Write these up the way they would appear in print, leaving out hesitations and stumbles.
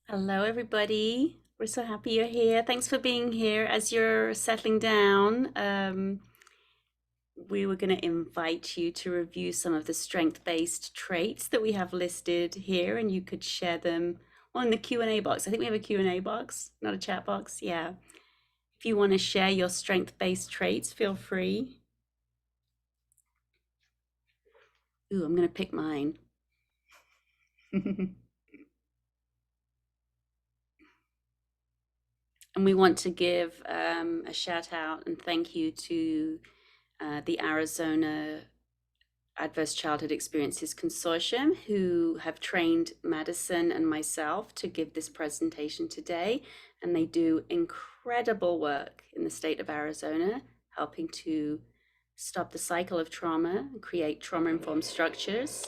Hello, everybody. We're so happy you're here. Thanks for being here. As you're settling down, we were going to invite you to review some of the strength-based traits that we have listed here, and you could share them in the Q&A box. I think we have a Q&A box, not a chat box. Yeah. If you want to share your strength-based traits, feel free. Ooh, I'm going to pick mine. And we want to give a shout out and thank you to the Arizona Adverse Childhood Experiences Consortium, who have trained Madison and myself to give this presentation today. And they do incredible work in the state of Arizona, helping to stop the cycle of trauma and create trauma-informed structures.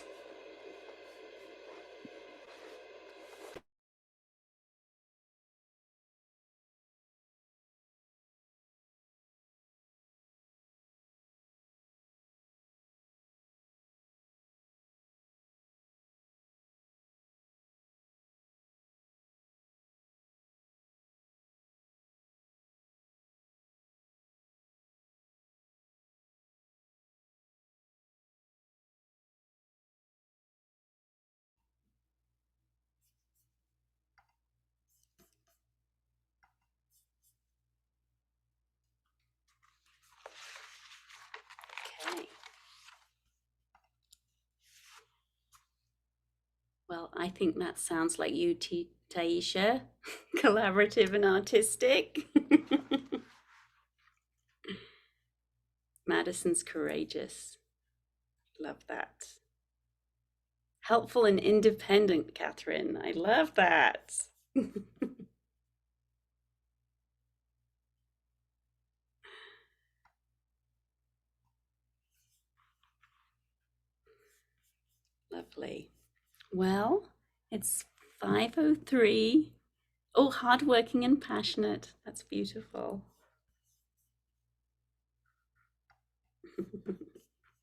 Okay. Well, I think that sounds like you, Taisha, collaborative and artistic. Madison's courageous. Love that. Helpful and independent, Catherine. I love that. Lovely. Well, it's 5:03. Oh, hardworking and passionate. That's beautiful.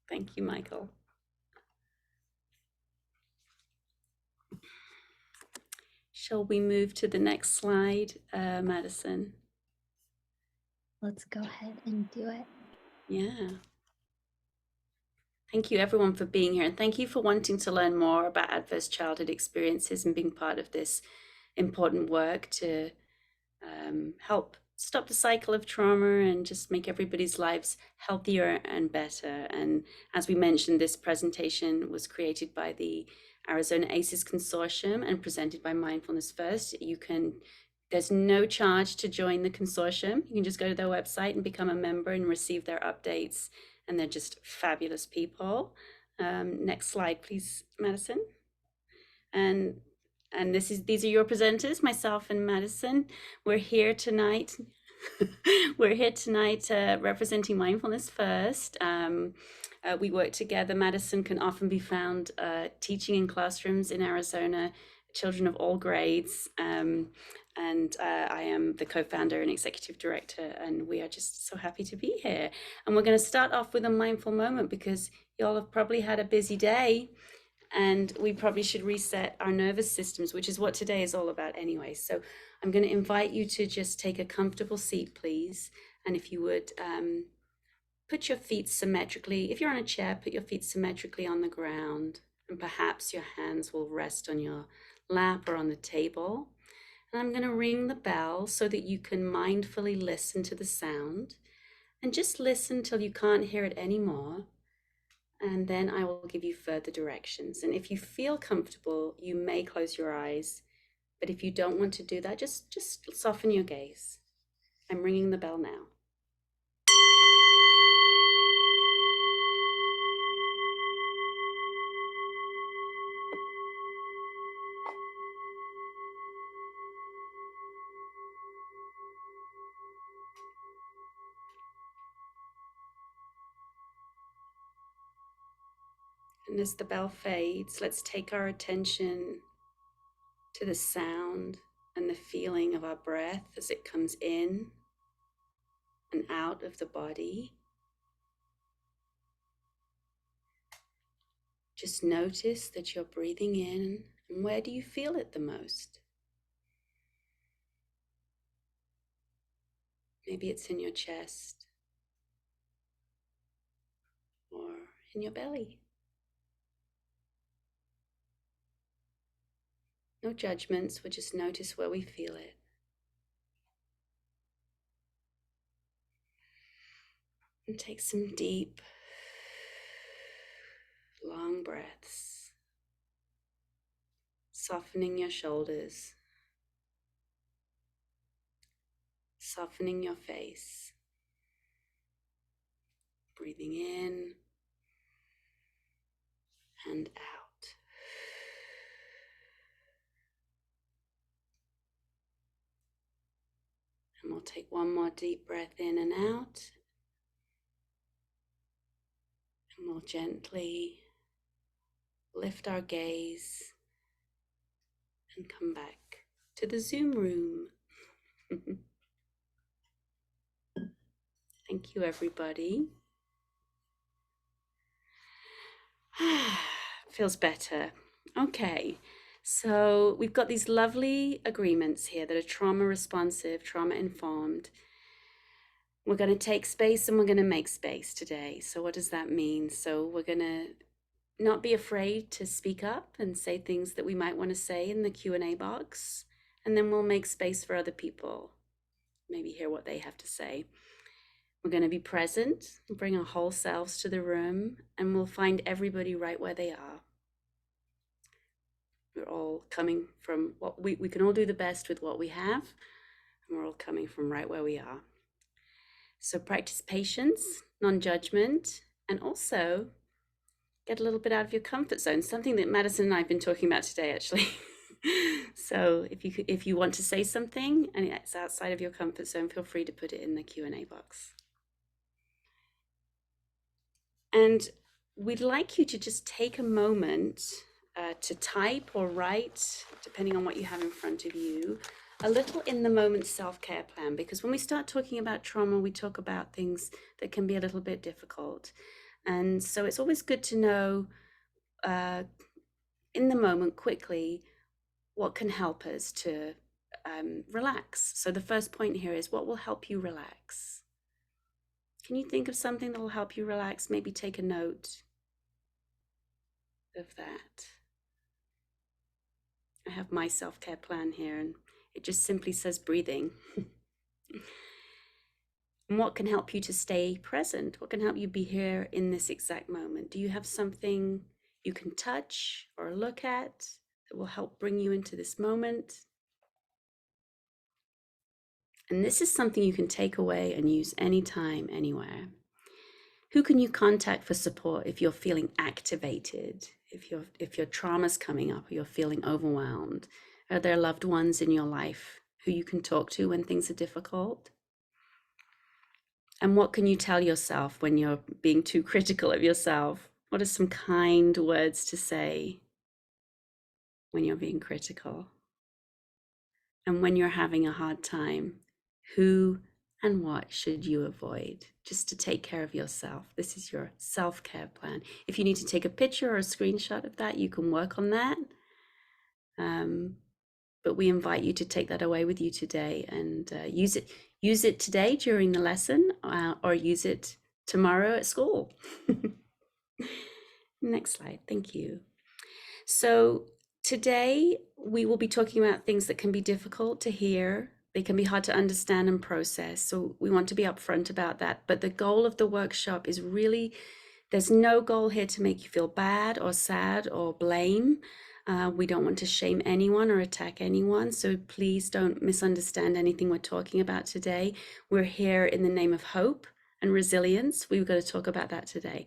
Thank you, Michael. Shall we move to the next slide, Madison? Let's go ahead and do it. Yeah. Thank you, everyone, for being here. And thank you for wanting to learn more about adverse childhood experiences and being part of this important work to help stop the cycle of trauma and just make everybody's lives healthier and better. And as we mentioned, this presentation was created by the Arizona ACEs Consortium and presented by Mindfulness First. There's no charge to join the consortium. You can just go to their website and become a member and receive their updates. And they're just fabulous people. Next slide, please, Madison. And these are your presenters, myself and Madison. We're here tonight. We're here tonight representing Mindfulness First. We work together. Madison can often be found teaching in classrooms in Arizona, children of all grades. And I am the co-founder and executive director, and we are just so happy to be here. And we're going to start off with a mindful moment because y'all have probably had a busy day and we probably should reset our nervous systems, which is what today is all about anyway. So I'm going to invite you to just take a comfortable seat, please. And if you would put your feet symmetrically, if you're on a chair, put your feet symmetrically on the ground, and perhaps your hands will rest on your lap or on the table. And I'm going to ring the bell so that you can mindfully listen to the sound and just listen till you can't hear it anymore. And then I will give you further directions. And if you feel comfortable, you may close your eyes. But if you don't want to do that, just soften your gaze. I'm ringing the bell now. And as the bell fades, let's take our attention to the sound and the feeling of our breath as it comes in and out of the body. Just notice that you're breathing in, and where do you feel it the most? Maybe it's in your chest or in your belly. No judgments, we'll just notice where we feel it. And take some deep, long breaths, softening your shoulders, softening your face, breathing in and out. And we'll take one more deep breath in and out. And we'll gently lift our gaze and come back to the Zoom room. Thank you, everybody. Feels better. Okay, so we've got these lovely agreements here that are trauma responsive, trauma informed. We're going to take space and we're going to make space today. So what does that mean? So we're going to not be afraid to speak up and say things that we might want to say in the Q&A box, and then we'll make space for other people, maybe hear what they have to say. We're going to be present, bring our whole selves to the room, and we'll find everybody right where they are. We're all coming from what we can all do the best with what we have, and we're all coming from right where we are. So practice patience, non-judgment, and also get a little bit out of your comfort zone, something that Madison and I have been talking about today, actually. So if you want to say something and it's outside of your comfort zone, feel free to put it in the Q&A box. And we'd like you to just take a moment to type or write, depending on what you have in front of you, a little in the moment self-care plan, because when we start talking about trauma, we talk about things that can be a little bit difficult. And so it's always good to know in the moment quickly what can help us to relax. So the first point here is, what will help you relax? Can you think of something that will help you relax? Maybe take a note of that. I have my self-care plan here, and it just simply says breathing. And what can help you to stay present? What can help you be here in this exact moment? Do you have something you can touch or look at that will help bring you into this moment? And this is something you can take away and use anytime, anywhere. Who can you contact for support if you're feeling activated, if your trauma's coming up or you're feeling overwhelmed? Are there loved ones in your life who you can talk to when things are difficult? And what can you tell yourself when you're being too critical of yourself? What are some kind words to say when you're being critical? And when you're having a hard time, who and what should you avoid just to take care of yourself? This is your self-care plan. If you need to take a picture or a screenshot of that, you can work on that. But we invite you to take that away with you today and use it today during the lesson, or use it tomorrow at school. Next slide, thank you. So today we will be talking about things that can be difficult to hear. They can be hard to understand and process. So we want to be upfront about that. But the goal of the workshop is really, there's no goal here to make you feel bad or sad or blame. We don't want to shame anyone or attack anyone. So please don't misunderstand anything we're talking about today. We're here in the name of hope and resilience. We're going to talk about that today.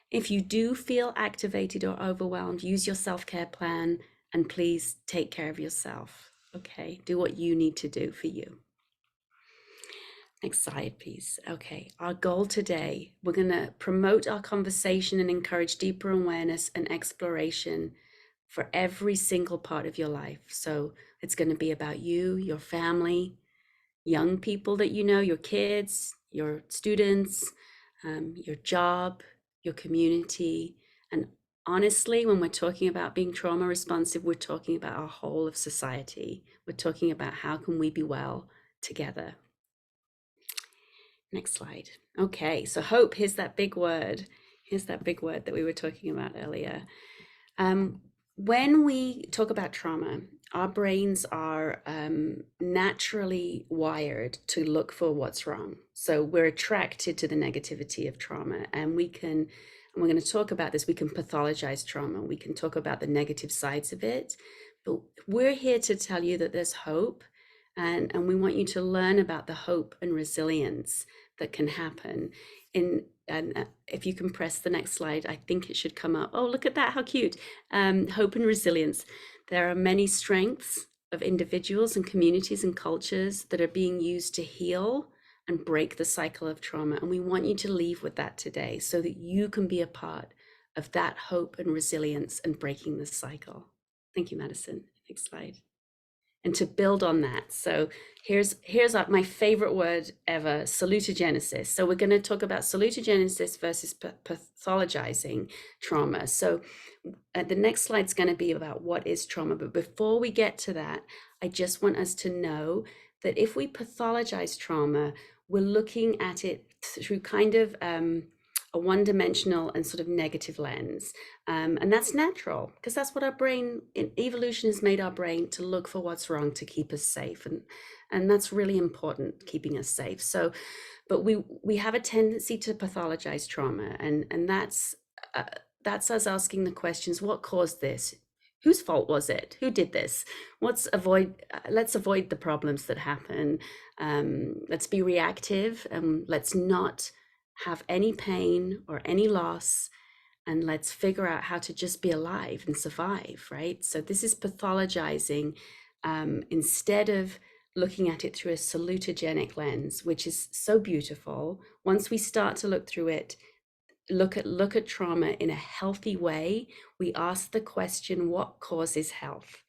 If you do feel activated or overwhelmed, use your self-care plan and please take care of yourself. Okay, do what you need to do for you. Next slide, please. Okay, our goal today, we're going to promote our conversation and encourage deeper awareness and exploration for every single part of your life. So it's going to be about you, your family, young people that you know, your kids, your students, your job, your community. And honestly, when we're talking about being trauma responsive, we're talking about our whole of society. We're talking about how can we be well together. Next slide. Okay, so hope, here's that big word. Here's that big word that we were talking about earlier. When we talk about trauma, our brains are naturally wired to look for what's wrong. So we're attracted to the negativity of trauma, and we're going to talk about this, we can pathologize trauma. We can talk about the negative sides of it, but we're here to tell you that there's hope, and we want you to learn about the hope and resilience that can happen and if you can press the next slide, I think it should come up. Oh, look at that, how cute. Hope and resilience. There are many strengths of individuals and communities and cultures that are being used to heal and break the cycle of trauma. And we want you to leave with that today so that you can be a part of that hope and resilience and breaking the cycle. Thank you, Madison. Next slide. And to build on that, so here's my favorite word ever, salutogenesis. So we're going to talk about salutogenesis versus pathologizing trauma. So the next slide is going to be about what is trauma. But before we get to that, I just want us to know that if we pathologize trauma, we're looking at it through kind of a one-dimensional and sort of negative lens. And that's natural, because that's what our brain, evolution has made our brain to look for what's wrong, to keep us safe. And that's really important, keeping us safe. So, but we have a tendency to pathologize trauma, and that's us asking the questions: what caused this? Whose fault was it? Who did this? Let's avoid the problems that happen. Let's be reactive, and let's not have any pain or any loss, and let's figure out how to just be alive and survive, right? So this is pathologizing instead of looking at it through a salutogenic lens, which is so beautiful. Once we start to look through it, look at trauma in a healthy way, we ask the question, what causes health?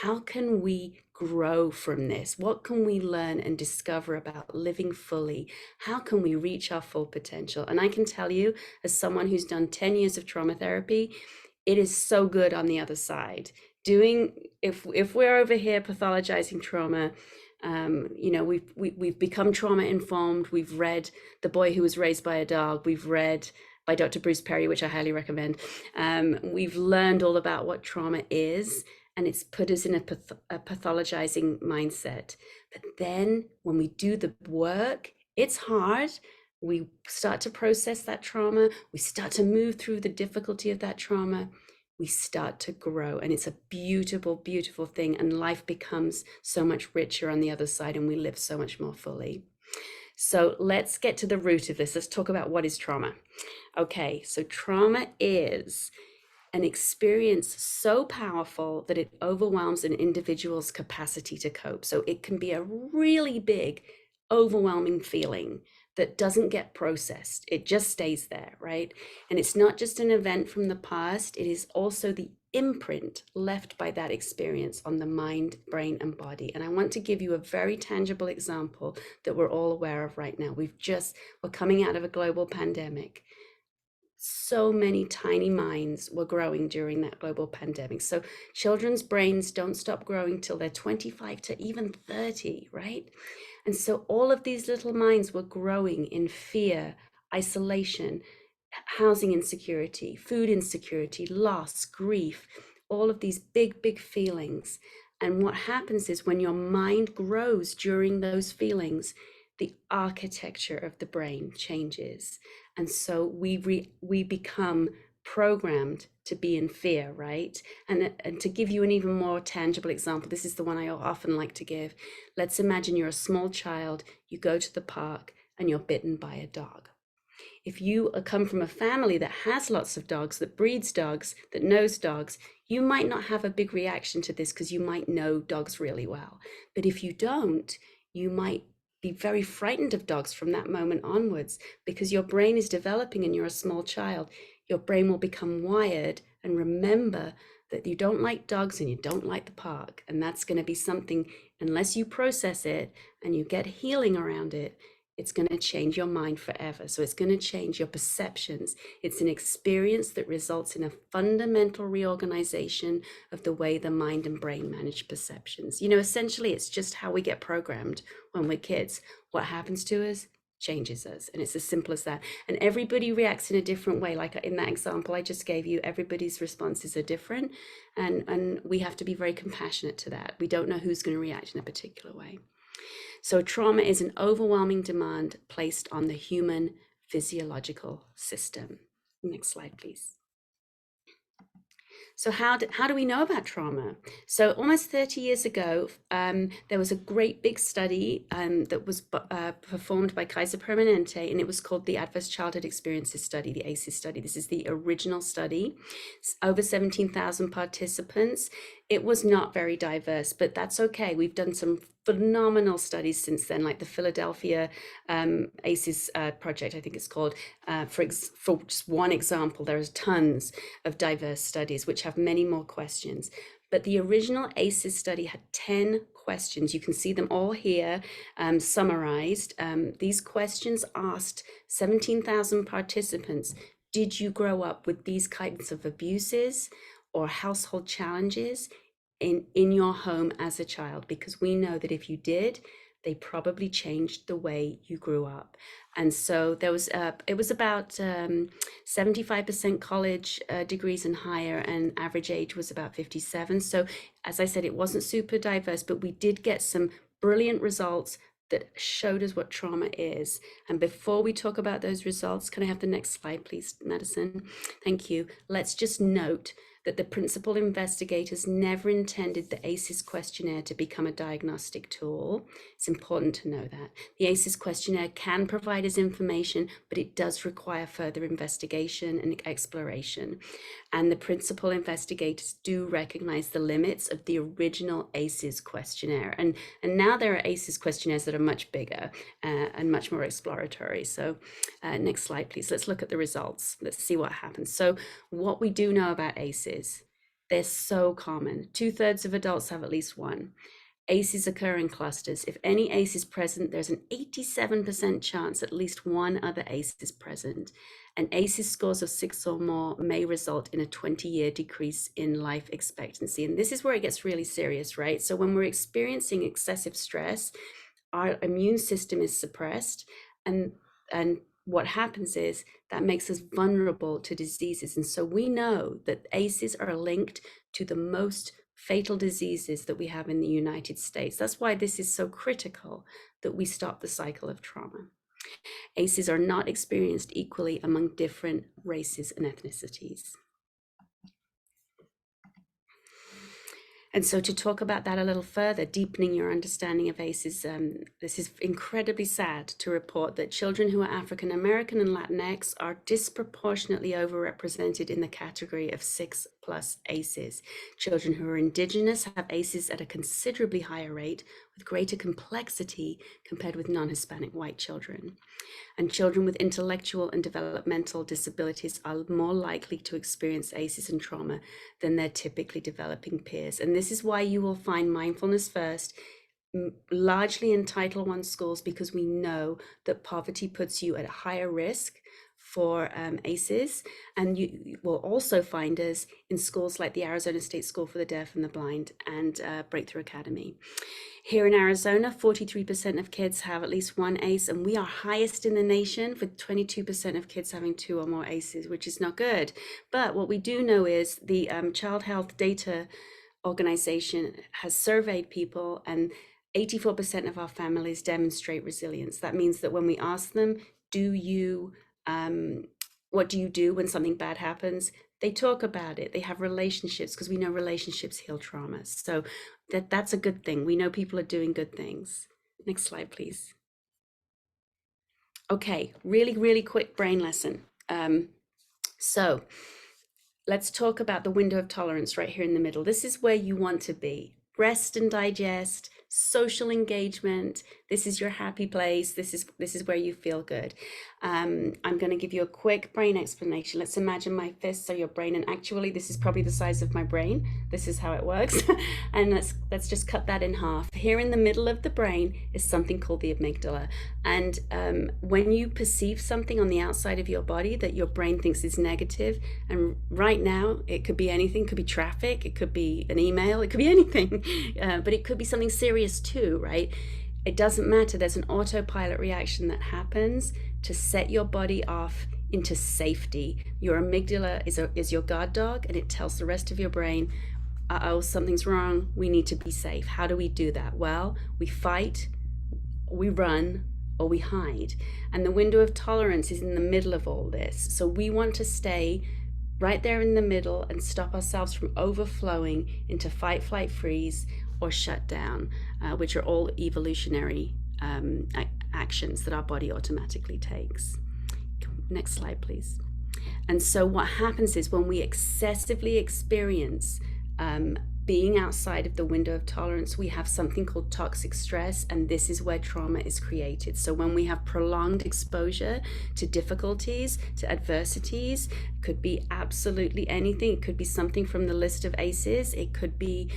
How can we grow from this? What can we learn and discover about living fully? How can we reach our full potential? And I can tell you, as someone who's done 10 years of trauma therapy, it is so good on the other side. If we're over here pathologizing trauma, we've become trauma informed. We've read The Boy Who Was Raised by a Dog. We've read by Dr. Bruce Perry, which I highly recommend. We've learned all about what trauma is, and it's put us in a pathologizing mindset. But then when we do the work, it's hard. We start to process that trauma. We start to move through the difficulty of that trauma. We start to grow, and it's a beautiful, beautiful thing. And life becomes so much richer on the other side, and we live so much more fully. So let's get to the root of this. Let's talk about what is trauma. Okay, so trauma is an experience so powerful that it overwhelms an individual's capacity to cope. So it can be a really big, overwhelming feeling that doesn't get processed. It just stays there, right? And it's not just an event from the past, it is also the imprint left by that experience on the mind, brain, and body. And I want to give you a very tangible example that we're all aware of right now. We're coming out of a global pandemic. So many tiny minds were growing during that global pandemic. So children's brains don't stop growing till they're 25 to even 30, right? And so all of these little minds were growing in fear, isolation, housing insecurity, food insecurity, loss, grief, all of these big, big feelings. And what happens is when your mind grows during those feelings, the architecture of the brain changes. And so we become programmed to be in fear, right? And to give you an even more tangible example, this is the one I often like to give. Let's imagine you're a small child, you go to the park and you're bitten by a dog. If you come from a family that has lots of dogs, that breeds dogs, that knows dogs, you might not have a big reaction to this because you might know dogs really well. But if you don't, you might be very frightened of dogs from that moment onwards, because your brain is developing and you're a small child. Your brain will become wired and remember that you don't like dogs and you don't like the park. And that's going to be something, unless you process it and you get healing around it, it's going to change your mind forever. So it's going to change your perceptions. It's an experience that results in a fundamental reorganization of the way the mind and brain manage perceptions. Essentially, it's just how we get programmed when we're kids. What happens to us? changes us. And it's as simple as that. And everybody reacts in a different way. Like in that example I just gave you, everybody's responses are different. And we have to be very compassionate to that. We don't know who's going to react in a particular way. So trauma is an overwhelming demand placed on the human physiological system. Next slide, please. So how do we know about trauma? So almost 30 years ago, there was a great big study that was performed by Kaiser Permanente, and it was called the Adverse Childhood Experiences Study, the ACEs study. This is the original study. It's over 17,000 participants. It was not very diverse, but that's okay. We've done some phenomenal studies since then, like the Philadelphia ACEs project, I think it's called. For just one example, there's tons of diverse studies which have many more questions. But the original ACEs study had 10 questions. You can see them all here summarized. These questions asked 17,000 participants, did you grow up with these kinds of abuses or household challenges in your home as a child? Because we know that if you did, they probably changed the way you grew up. And so there was it was about 75% college degrees and higher, and average age was about 57. So as I said, it wasn't super diverse, but we did get some brilliant results that showed us what trauma is. And before we talk about those results, can I have the next slide, please, Madison? Thank you. Let's just note that the principal investigators never intended the ACEs questionnaire to become a diagnostic tool. It's important to know that. The ACEs questionnaire can provide us information, but it does require further investigation and exploration. And the principal investigators do recognize the limits of the original ACEs questionnaire. And now there are ACEs questionnaires that are much bigger and much more exploratory. So next slide, please. Let's look at the results. Let's see what happens. So what we do know about ACEs, they're so common. 2/3 of adults have at least one. ACEs occur in clusters. If any ACE is present, there's an 87% chance at least one other ACE is present. And ACEs scores of 6 or more may result in a 20-year decrease in life expectancy. And this is where it gets really serious, right? So when we're experiencing excessive stress, our immune system is suppressed, and what happens is that makes us vulnerable to diseases. And so we know that ACEs are linked to the most fatal diseases that we have in the United States. That's why this is so critical that we stop the cycle of trauma. ACEs are not experienced equally among different races and ethnicities. And so to talk about that a little further, deepening your understanding of ACEs, this is incredibly sad to report that children who are African American and Latinx are disproportionately overrepresented in the category of 6+ ACEs. Children who are Indigenous have ACEs at a considerably higher rate, with greater complexity compared with non-Hispanic white children. And children with intellectual and developmental disabilities are more likely to experience ACEs and trauma than their typically developing peers. And this is why you will find mindfulness first, largely in Title I schools, because we know that poverty puts you at a higher risk for ACEs. And you will also find us in schools like the Arizona State School for the Deaf and the Blind and Breakthrough Academy. Here in Arizona, 43% of kids have at least one ACE, and we are highest in the nation with 22% of kids having 2 or more ACEs, which is not good. But what we do know is the Child Health Data Organization has surveyed people, and 84% of our families demonstrate resilience. That means that when we ask them, what do you do when something bad happens? They talk about it. They have relationships, because we know relationships heal trauma. So that's a good thing. We know people are doing good things. Next slide, please. Okay, really quick brain lesson. So let's talk about the window of tolerance right here in the middle. This is where you want to be. Rest and digest, social engagement. This is your happy place. This is where you feel good. I'm going to give you a quick brain explanation. Let's imagine my fists are your brain, and actually this is probably the size of my brain. This is how it works. And let's just cut that in half. Here in the middle of the brain is something called the amygdala. And when you perceive something on the outside of your body that your brain thinks is negative, and right now it could be anything, it could be traffic, it could be an email, it could be anything, but it could be something serious too, right? It doesn't matter. There's an autopilot reaction that happens to set your body off into safety. Your amygdala is your guard dog, and it tells the rest of your brain, uh-oh, something's wrong. We need to be safe. How do we do that? Well, we fight, we run, or we hide. And the window of tolerance is in the middle of all this. So we want to stay right there in the middle and stop ourselves from overflowing into fight, flight, freeze, or shut down, which are all evolutionary actions that our body automatically takes. Next slide, please. And so what happens is when we excessively experience being outside of the window of tolerance, we have something called toxic stress, and this is where trauma is created. So when we have prolonged exposure to difficulties, to adversities, it could be absolutely anything. It could be something from the list of ACEs. It could be,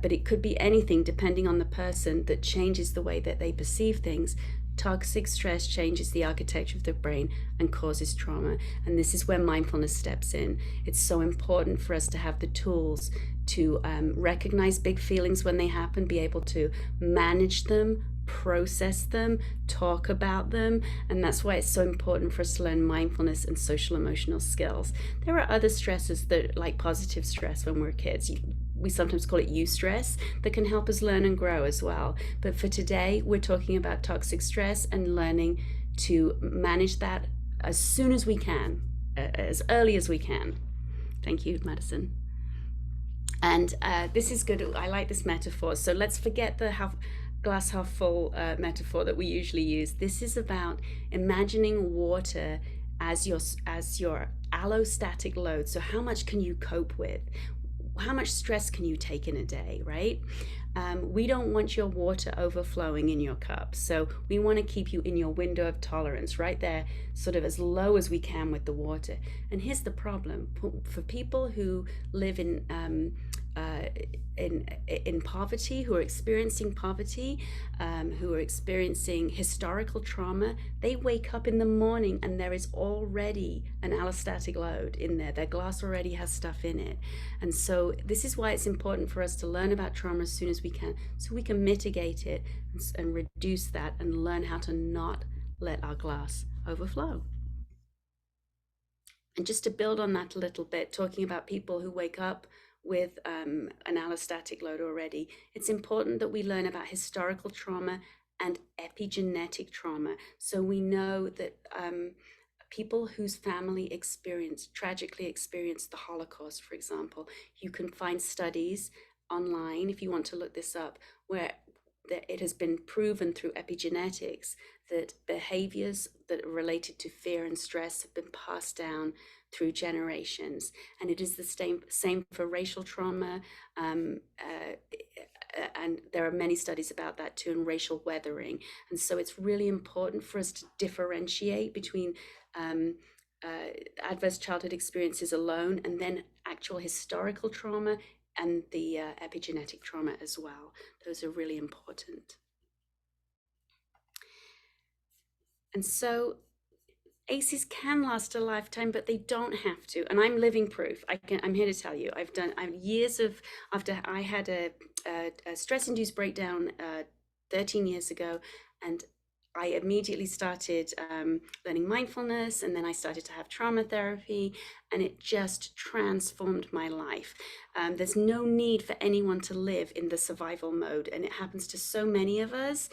but it could be anything depending on the person that changes the way that they perceive things. Toxic stress changes the architecture of the brain and causes trauma. And this is where mindfulness steps in. It's so important for us to have the tools to recognize big feelings when they happen, be able to manage them, process them, talk about them. And that's why it's so important for us to learn mindfulness and social emotional skills. There are other stresses that, like positive stress when we're kids. We sometimes call it eustress, that can help us learn and grow as well. But for today, we're talking about toxic stress and learning to manage that as soon as we can, as early as we can. Thank you, Madison. And this is good. I like this metaphor. So let's forget the glass half full metaphor that we usually use. This is about imagining water as your allostatic load. So how much can you cope with? How much stress can you take in a day, right? We don't want your water overflowing in your cup. So we want to keep you in your window of tolerance, right there, sort of as low as we can with the water. And here's the problem. For people who live in poverty, who are experiencing poverty, who are experiencing historical trauma, they wake up in the morning and there is already an allostatic load in there. Their glass already has stuff in it. And so this is why it's important for us to learn about trauma as soon as we can, so we can mitigate it and reduce that and learn how to not let our glass overflow. And just to build on that a little bit, talking about people who wake up with an allostatic load already, it's important that we learn about historical trauma and epigenetic trauma. So we know that people whose family tragically experienced the Holocaust, for example, you can find studies online, if you want to look this up, where it has been proven through epigenetics that behaviors that are related to fear and stress have been passed down through generations. And it is the same for racial trauma. And there are many studies about that too, and racial weathering. And so it's really important for us to differentiate between adverse childhood experiences alone and then actual historical trauma and the epigenetic trauma as well. Those are really important. And so ACEs can last a lifetime, but they don't have to. And I'm living proof. I'm here to tell you. I've years of, after I had a stress-induced breakdown 13 years ago, and I immediately started learning mindfulness, and then I started to have trauma therapy, and it just transformed my life. There's no need for anyone to live in the survival mode, and it happens to so many of us.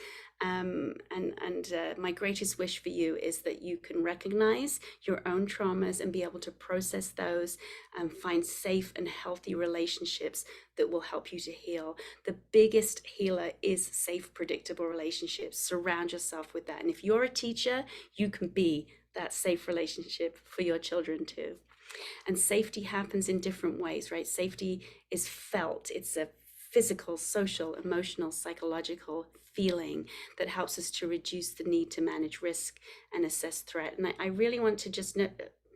My greatest wish for you is that you can recognize your own traumas and be able to process those and find safe and healthy relationships that will help you to heal. The biggest healer is safe, predictable relationships. Surround yourself with that. And if you're a teacher, you can be that safe relationship for your children too. And safety happens in different ways, right? Safety is felt. It's a physical, social, emotional, psychological feeling that helps us to reduce the need to manage risk and assess threat. And I really want to just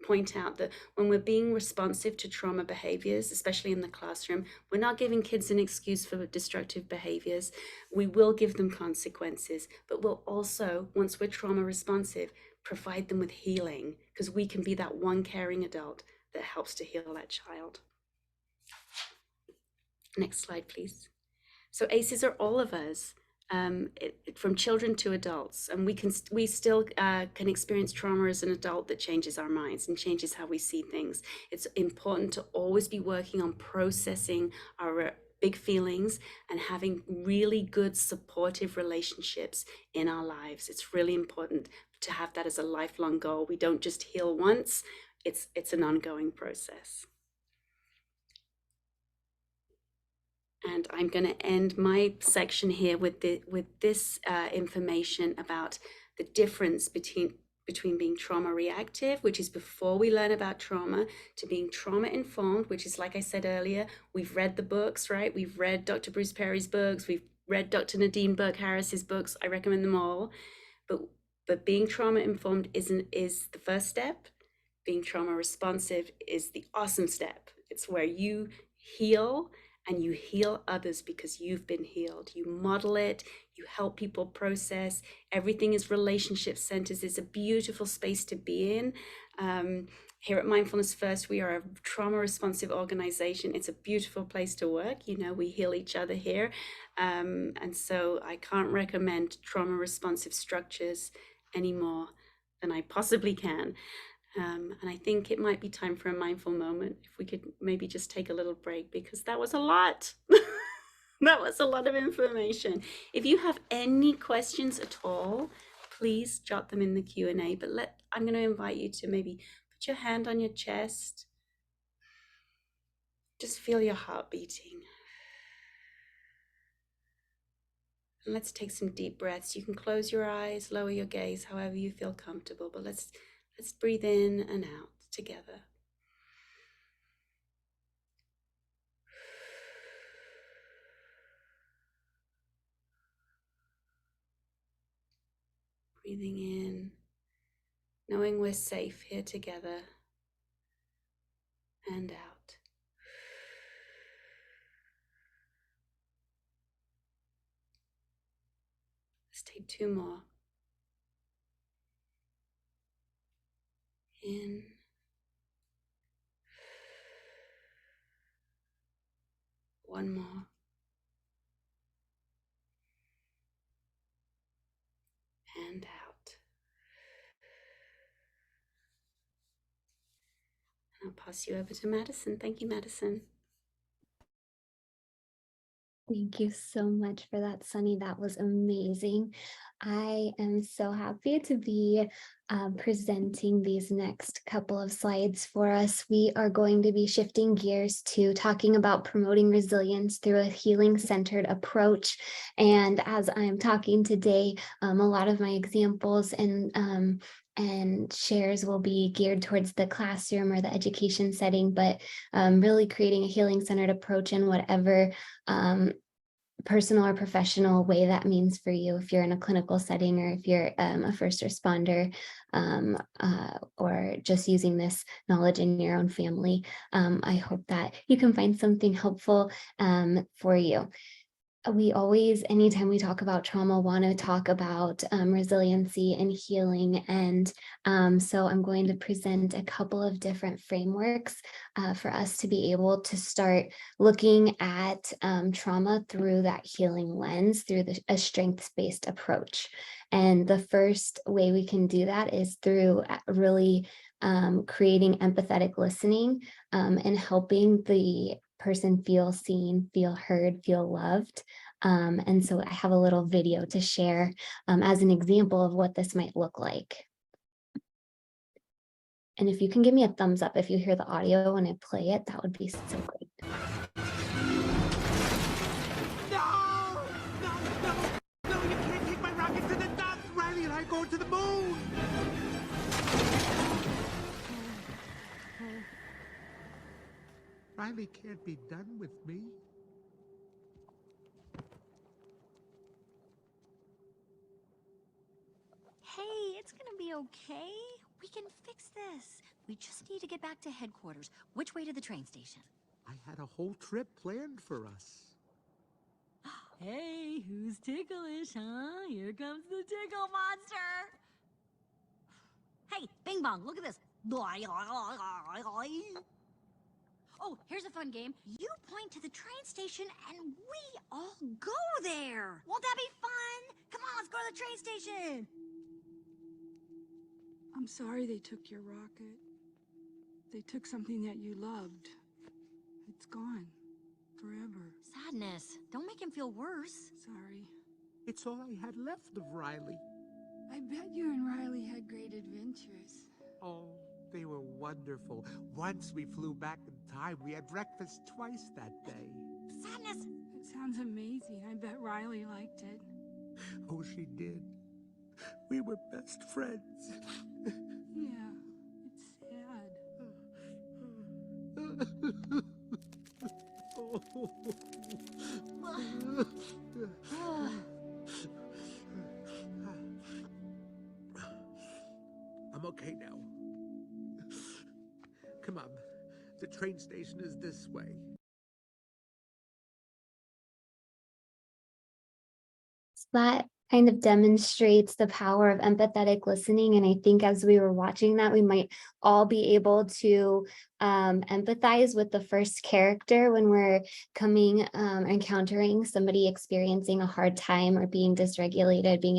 point out that when we're being responsive to trauma behaviors, especially in the classroom, we're not giving kids an excuse for destructive behaviors. We will give them consequences, but we'll also, once we're trauma responsive, provide them with healing, because we can be that one caring adult that helps to heal that child. Next slide, please. So ACEs are all of us. from children to adults, and we still can experience trauma as an adult that changes our minds and changes how we see things. It's important to always be working on processing our big feelings and having really good supportive relationships in our lives. It's really important to have that as a lifelong goal. We don't just heal once. It's an ongoing process. And I'm going to end my section here with this information about the difference between being trauma reactive, which is before we learn about trauma, to being trauma informed, which is, like I said earlier, we've read the books, right? We've read Dr. Bruce Perry's books. We've read Dr. Nadine Burke Harris's books. I recommend them all. But being trauma informed is the first step. Being trauma responsive is the awesome step. It's where you heal, and you heal others because you've been healed. You model it, you help people process. Everything is relationship centers. It's a beautiful space to be in. Here at Mindfulness First, we are a trauma responsive organization. It's a beautiful place to work. You know, we heal each other here. And so I can't recommend trauma responsive structures any more than I possibly can. And I think it might be time for a mindful moment. If we could maybe just take a little break, because that was a lot. That was a lot of information. If you have any questions at all, please jot them in the Q&A. But I'm going to invite you to maybe put your hand on your chest. Just feel your heart beating. And let's take some deep breaths. You can close your eyes, lower your gaze, however you feel comfortable. But let's breathe in and out together. Breathing in, knowing we're safe here together, and out. Let's take 2 more. In. One more. And out. And I'll pass you over to Madison. Thank you, Madison. Thank you so much for that, Sunny. That was amazing. I am so happy to be presenting these next couple of slides for us. We are going to be shifting gears to talking about promoting resilience through a healing-centered approach. And as I'm talking today, a lot of my examples and shares will be geared towards the classroom or the education setting, but really creating a healing-centered approach in whatever personal or professional way that means for you, if you're in a clinical setting or if you're a first responder, or just using this knowledge in your own family. I hope that you can find something helpful for you. We always, anytime we talk about trauma, want to talk about resiliency and healing. And so I'm going to present a couple of different frameworks for us to be able to start looking at trauma through that healing lens, through a strengths-based approach. And the first way we can do that is through really creating empathetic listening and helping the person feel seen, feel heard, feel loved. And so I have a little video to share as an example of what this might look like. And if you can give me a thumbs up if you hear the audio when I play it, that would be so great. No! No, you can't take my rocket to the top! Riley and I go to the moon! Riley can't be done with me. Hey, it's gonna be okay. We can fix this. We just need to get back to headquarters. Which way to the train station? I had a whole trip planned for us. Hey, who's ticklish, huh? Here comes the tickle monster! Hey, Bing Bong, look at this. Oh, here's a fun game. You point to the train station and we all go there. Won't that be fun? Come on, let's go to the train station. I'm sorry they took your rocket. They took something that you loved. It's gone. Forever. Sadness. Don't make him feel worse. Sorry. It's all I had left of Riley. I bet you and Riley had great adventures. Oh, they were wonderful. Once we flew back in time, we had breakfast twice that day. Sadness. It sounds amazing. I bet Riley liked it. Oh, she did. We were best friends. Yeah, it's sad. I'm okay now. Come on. The train station is this way. That kind of demonstrates the power of empathetic listening. And I think as we were watching that, we might all be able to empathize with the first character when we're encountering somebody experiencing a hard time or being dysregulated, being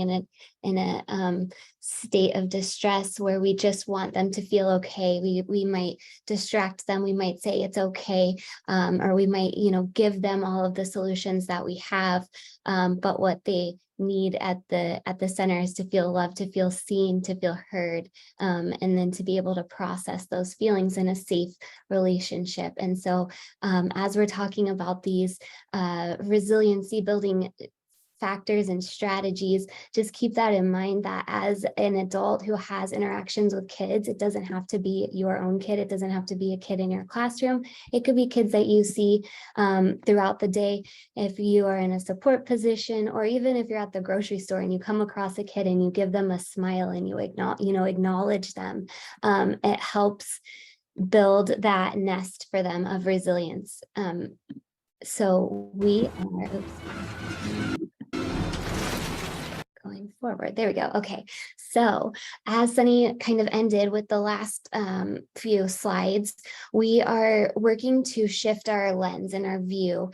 in a state of distress where we just want them to feel okay. We might distract them. We might say it's okay, or we might, give them all of the solutions that we have. But what they need at the center is to feel loved, to feel seen, to feel heard, and then to be able to process those feelings in a safe relationship. And so as we're talking about these resiliency building factors and strategies, just keep that in mind that as an adult who has interactions with kids, it doesn't have to be your own kid. It doesn't have to be a kid in your classroom. It could be kids that you see throughout the day. If you are in a support position, or even if you're at the grocery store and you come across a kid and you give them a smile and you acknowledge them, it helps build that nest for them of resilience. So we are going forward. There we go. Okay. So as Sunny kind of ended with the last few slides, we are working to shift our lens and our view.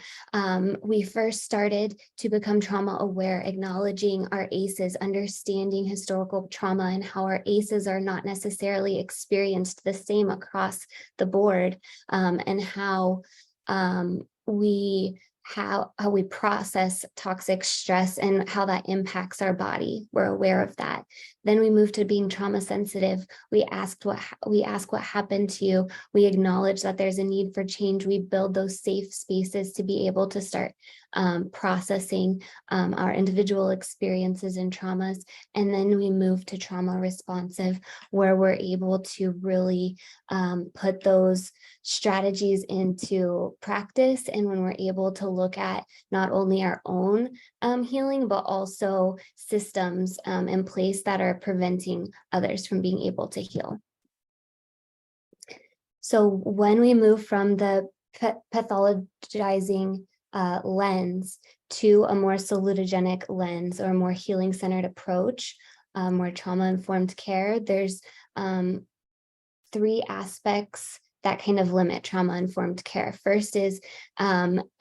We first started to become trauma aware, acknowledging our ACEs, understanding historical trauma and how our ACEs are not necessarily experienced the same across the board, and how we process toxic stress and how that impacts our body. We're aware of that. Then we move to being trauma sensitive. We ask what happened to you. We acknowledge that there's a need for change. We build those safe spaces to be able to start processing our individual experiences and traumas. And then we move to trauma responsive, where we're able to really put those strategies into practice. And when we're able to look at not only our own healing, but also systems in place that are preventing others from being able to heal. So when we move from the pathologizing lens to a more salutogenic lens, or a more healing-centered approach, more trauma-informed care, there's 3 aspects that kind of limit trauma-informed care. First is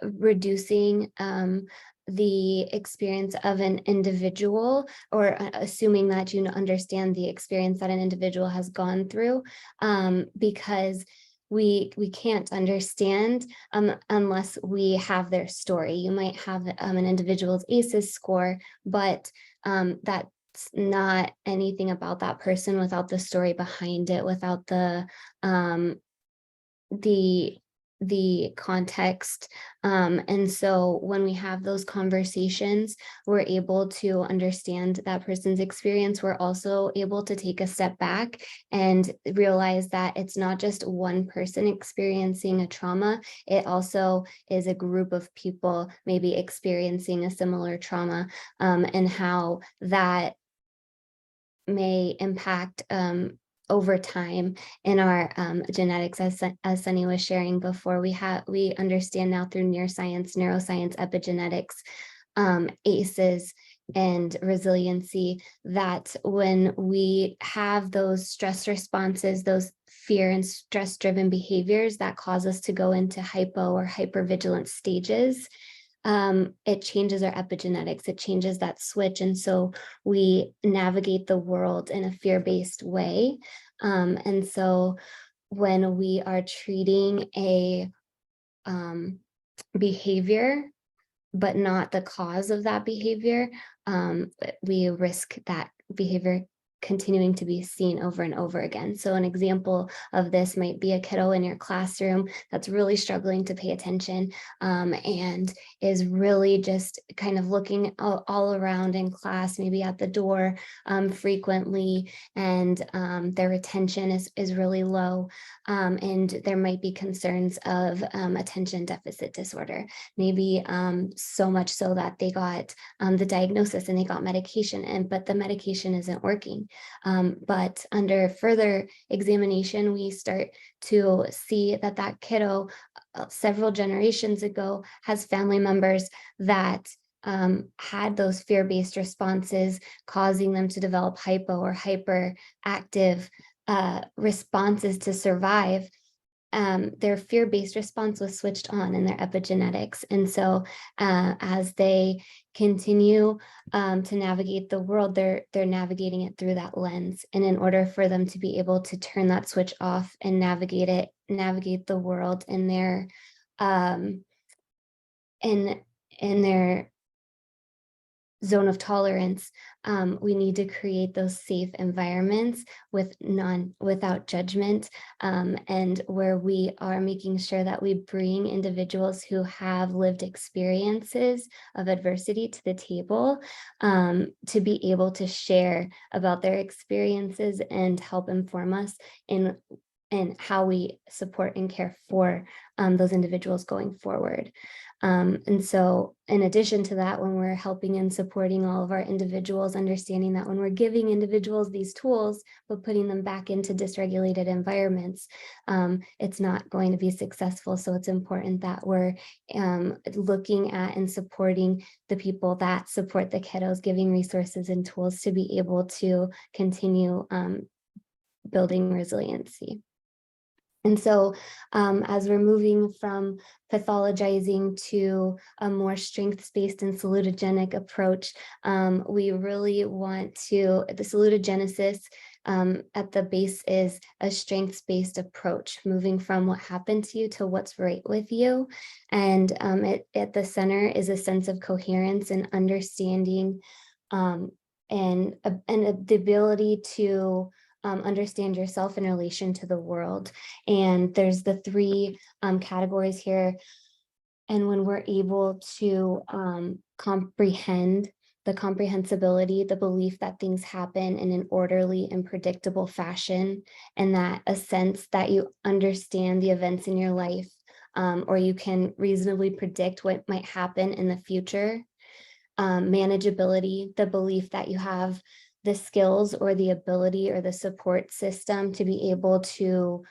reducing the experience of an individual, or assuming that you understand the experience that an individual has gone through, because we can't understand unless we have their story. You might have an individual's ACEs score, but that's not anything about that person without the story behind it, without the context. And so when we have those conversations, we're able to understand that person's experience. We're also able to take a step back and realize that it's not just one person experiencing a trauma. It also is a group of people maybe experiencing a similar trauma, and how that may impact over time in our genetics, as Sunny was sharing before. We understand now through neuroscience, epigenetics, ACEs, and resiliency, that when we have those stress responses, those fear and stress-driven behaviors that cause us to go into hypo or hypervigilance stages, it changes our epigenetics, it changes that switch. And so we navigate the world in a fear-based way. And so when we are treating a behavior, but not the cause of that behavior, we risk that behavior continuing to be seen over and over again. So an example of this might be a kiddo in your classroom that's really struggling to pay attention, and is really just kind of looking all around in class, maybe at the door frequently, and their attention is really low, and there might be concerns of attention deficit disorder, maybe so much so that they got the diagnosis and they got medication, but the medication isn't working. But under further examination, we start to see that that kiddo several generations ago has family members that had those fear-based responses, causing them to develop hypo or hyperactive responses to survive. Their fear-based response was switched on in their epigenetics. And so as they continue to navigate the world, they're navigating it through that lens. And in order for them to be able to turn that switch off and navigate the world in their in their zone of tolerance, we need to create those safe environments without judgment, and where we are making sure that we bring individuals who have lived experiences of adversity to the table, to be able to share about their experiences and help inform us in how we support and care for those individuals going forward. And so in addition to that, when we're helping and supporting all of our individuals, understanding that when we're giving individuals these tools, but putting them back into dysregulated environments, it's not going to be successful. So it's important that we're looking at and supporting the people that support the kiddos, giving resources and tools to be able to continue building resiliency. And so as we're moving from pathologizing to a more strengths-based and salutogenic approach, we really want to, the salutogenesis at the base is a strengths-based approach, moving from what happened to you to what's right with you. And at the center is a sense of coherence and understanding, and the ability to understand yourself in relation to the world. And there's the three categories here. And when we're able to comprehend the comprehensibility, the belief that things happen in an orderly and predictable fashion, and that a sense that you understand the events in your life, or you can reasonably predict what might happen in the future. Manageability, the belief that you have the skills or the ability or the support system to be able to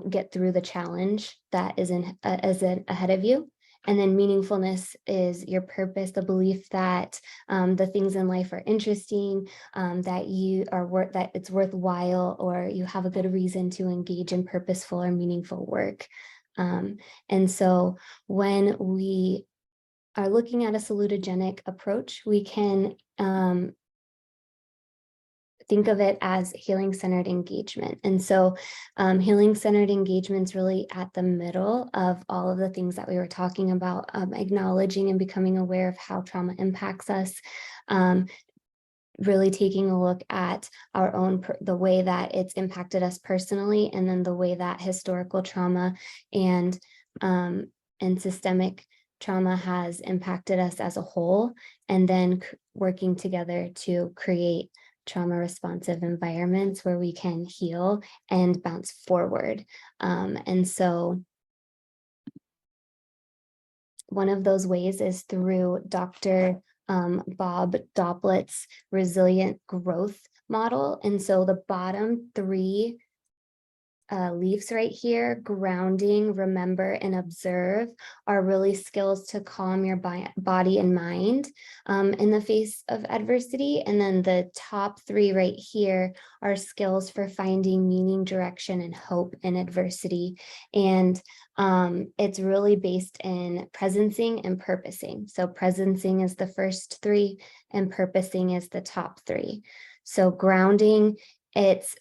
get through the challenge that is ahead of you. And then meaningfulness is your purpose, the belief that the things in life are interesting, that it's worthwhile, or you have a good reason to engage in purposeful or meaningful work. And so when we are looking at a salutogenic approach, we can think of it as healing-centered engagement. And so healing-centered engagement is really at the middle of all of the things that we were talking about, acknowledging and becoming aware of how trauma impacts us, really taking a look at our own, the way that it's impacted us personally, and then the way that historical trauma and systemic trauma has impacted us as a whole, and then working together to create trauma responsive environments where we can heal and bounce forward. And so one of those ways is through Dr. Bob Doplett's resilient growth model. And so the bottom three leaves right here, grounding, remember, and observe, are really skills to calm your body and mind in the face of adversity. And then the top 3 right here are skills for finding meaning, direction, and hope in adversity. And it's really based in presencing and purposing. So presencing is the first 3 and purposing is the top 3. So grounding, it's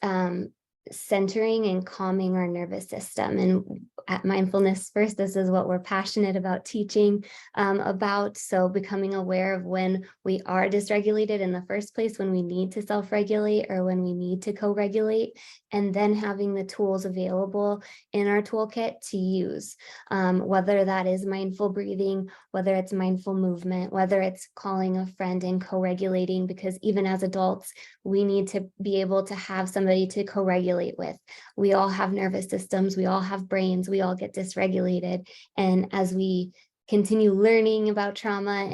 centering and calming our nervous system. And at Mindfulness First, this is what we're passionate about teaching about. So becoming aware of when we are dysregulated in the first place, when we need to self-regulate or when we need to co-regulate, and then having the tools available in our toolkit to use, whether that is mindful breathing, whether it's mindful movement, whether it's calling a friend and co-regulating, because even as adults, we need to be able to have somebody to co-regulate with. We all have nervous systems, we all have brains, we all get dysregulated. And as we continue learning about trauma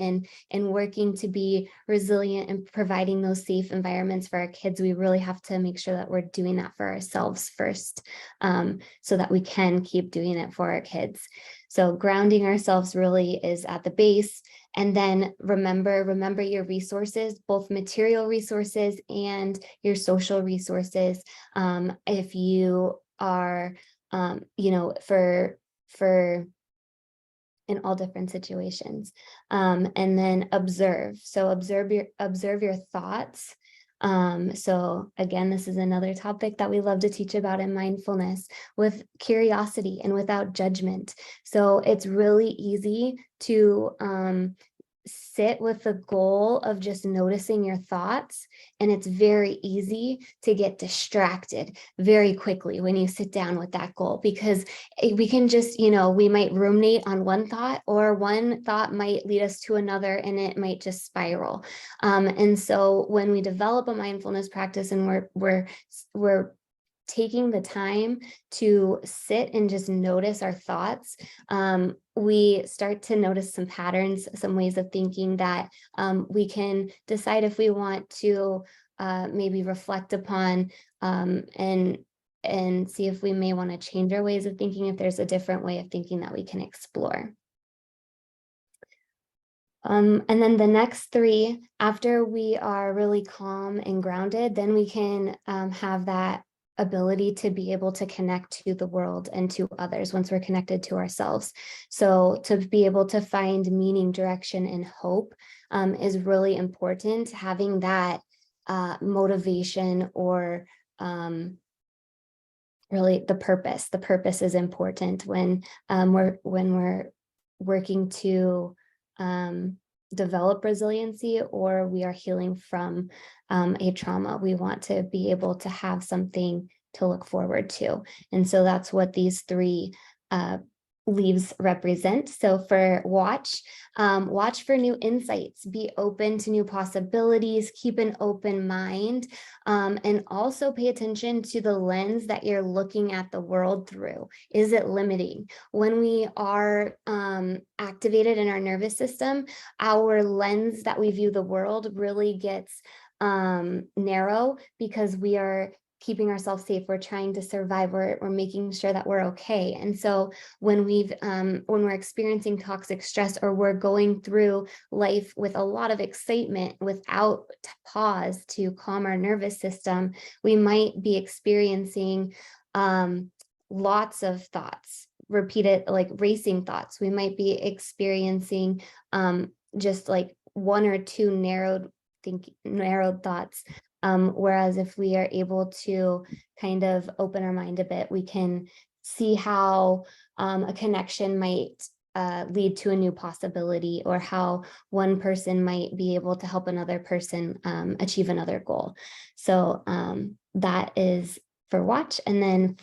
and working to be resilient and providing those safe environments for our kids, we really have to make sure that we're doing that for ourselves first, so that we can keep doing it for our kids. So grounding ourselves really is at the base. And then remember your resources, both material resources and your social resources. If you are, for in all different situations. And then observe. So observe your thoughts. So again, this is another topic that we love to teach about in mindfulness, with curiosity and without judgment. So it's really easy to sit with the goal of just noticing your thoughts. And it's very easy to get distracted very quickly when you sit down with that goal, because we can just, we might ruminate on one thought, or one thought might lead us to another, and it might just spiral. And so when we develop a mindfulness practice and we're taking the time to sit and just notice our thoughts, we start to notice some patterns, some ways of thinking that we can decide if we want to maybe reflect upon, and see if we may want to change our ways of thinking, if there's a different way of thinking that we can explore. And then the next 3, after we are really calm and grounded, then we can have that ability to be able to connect to the world and to others once we're connected to ourselves. So to be able to find meaning, direction, and hope is really important. Having that motivation, or really the purpose is important when we're working to develop resiliency, or we are healing from a trauma. We want to be able to have something to look forward to. And so that's what these 3 leaves represent. So for watch for new insights, be open to new possibilities, keep an open mind, and also pay attention to the lens that you're looking at the world through. Is it limiting? When we are activated in our nervous system, our lens that we view the world really gets narrow, because we are keeping ourselves safe. We're trying to survive. We're making sure that we're okay. And so when we're experiencing toxic stress, or we're going through life with a lot of excitement without pause to calm our nervous system, we might be experiencing lots of thoughts, repeated, like racing thoughts. We might be experiencing just like 1 or 2 narrowed thoughts. Whereas if we are able to kind of open our mind a bit, we can see how a connection might lead to a new possibility, or how one person might be able to help another person achieve another goal. So that is for watch. And then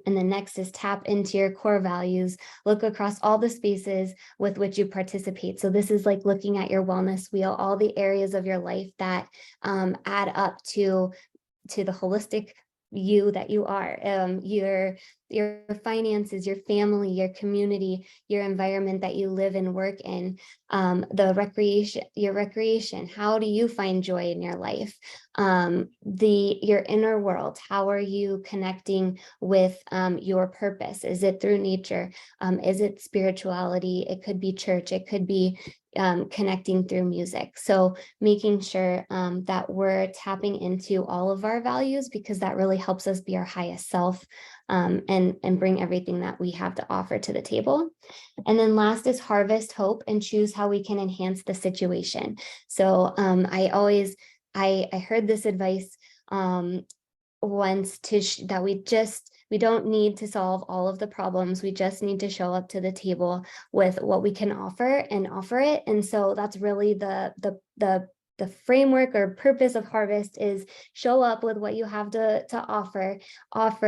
the next is tap into your core values, look across all the spaces with which you participate. So this is like looking at your wellness wheel, all the areas of your life that add up to the holistic you that you are, your finances, your family, your community, your environment that you live and work in, your recreation. How do you find joy in your life? Your inner world. How are you connecting with your purpose? Is it through nature? Is it spirituality? It could be church. It could be connecting through music. So making sure that we're tapping into all of our values, because that really helps us be our highest self, and bring everything that we have to offer to the table. And then last is harvest hope and choose how we can enhance the situation. So I heard this advice once that we don't need to solve all of the problems. We just need to show up to the table with what we can offer and offer it. And so that's really the framework or purpose of harvest, is show up with what you have to offer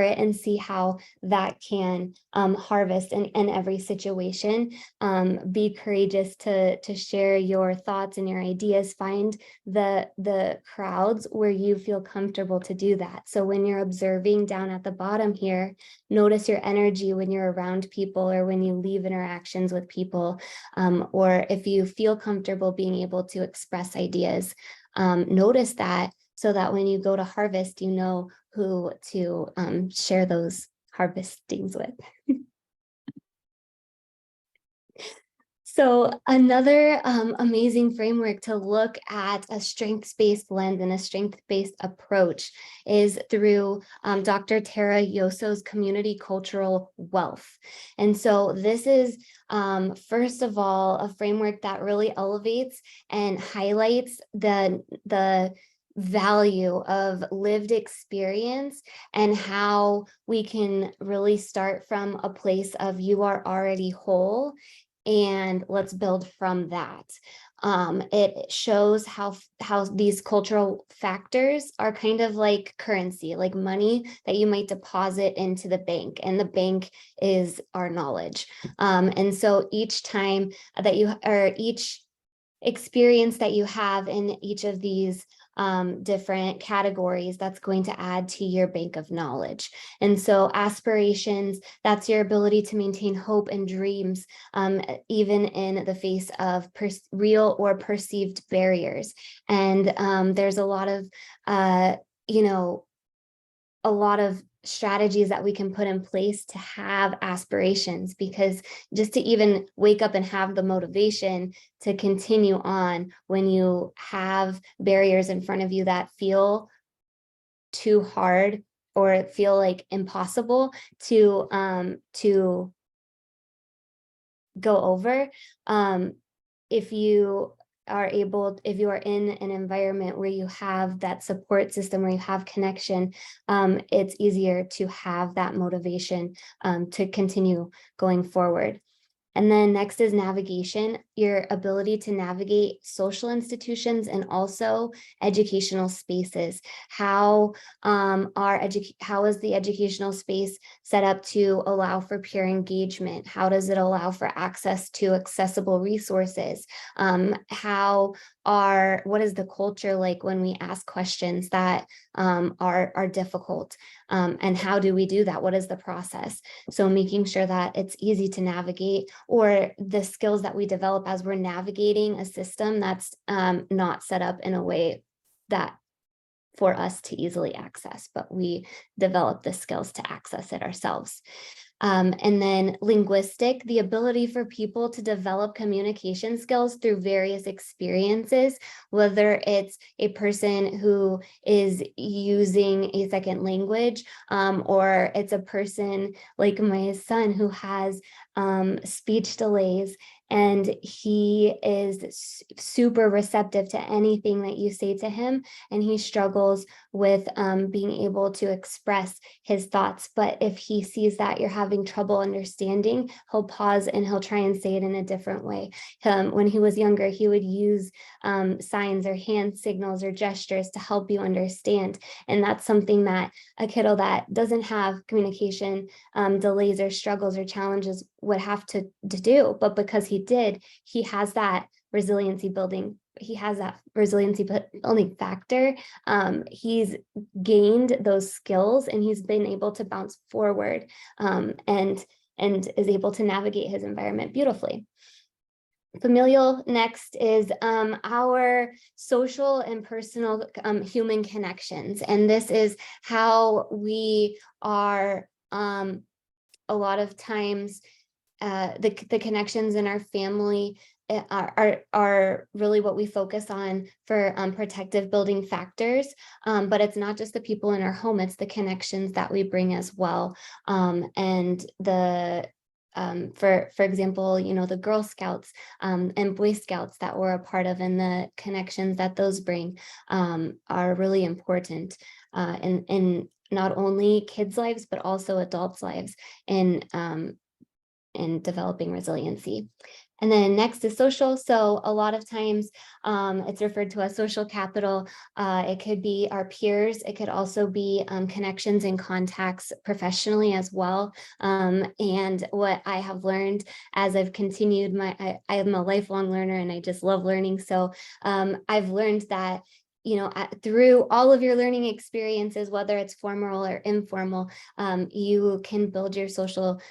it, and see how that can harvest in every situation. Be courageous to share your thoughts and your ideas. Find the crowds where you feel comfortable to do that. So when you're observing down at the bottom here, notice your energy when you're around people, or when you leave interactions with people, or if you feel comfortable being able to express ideas. Notice that, so that when you go to harvest, you know who to share those harvestings with. So another amazing framework to look at a strengths-based lens and a strength-based approach is through Dr. Tara Yoso's community cultural wealth. And so this is, first of all, a framework that really elevates and highlights the value of lived experience, and how we can really start from a place of you are already whole, and let's build from that. It shows how these cultural factors are kind of like currency, like money that you might deposit into the bank, and the bank is our knowledge. And so each time that each experience that you have in each of these different categories, that's going to add to your bank of knowledge. And so aspirations, that's your ability to maintain hope and dreams, even in the face of real or perceived barriers. And there's a lot of, a lot of strategies that we can put in place to have aspirations, because just to even wake up and have the motivation to continue on when you have barriers in front of you that feel too hard or feel like impossible to go over. If you are in an environment where you have that support system, where you have connection, it's easier to have that motivation to continue going forward. And then next is navigation, your ability to navigate social institutions and also educational spaces. How is the educational space set up to allow for peer engagement? How does it allow for access to accessible resources? What is the culture like when we ask questions that are difficult? And how do we do that? What is the process? So making sure that it's easy to navigate, or the skills that we develop as we're navigating a system that's not set up in a way that for us to easily access, but we develop the skills to access it ourselves. And then linguistic, the ability for people to develop communication skills through various experiences, whether it's a person who is using a second language, or it's a person like my son who has speech delays, and he is super receptive to anything that you say to him, and he struggles with being able to express his thoughts. But if he sees that you're having trouble understanding, he'll pause and he'll try and say it in a different way. When he was younger, he would use signs or hand signals or gestures to help you understand. And that's something that a kiddo that doesn't have communication delays or struggles or challenges would have to do. But because he did, he has that resiliency building. He has that resiliency building factor. He's gained those skills and he's been able to bounce forward and is able to navigate his environment beautifully. Familial next is our social and personal human connections. And this is how we are a lot of times the connections in our family are really what we focus on for protective building factors. But it's not just the people in our home, it's the connections that we bring as well. And the for example, the Girl Scouts and Boy Scouts that we're a part of, and the connections that those bring are really important in not only kids' lives, but also adults' lives in developing resiliency. And then next is social. So a lot of times it's referred to as social capital. It could be our peers. It could also be connections and contacts professionally as well. And what I have learned as I've continued I am a lifelong learner and I just love learning. So I've learned that through all of your learning experiences, whether it's formal or informal, you can build your social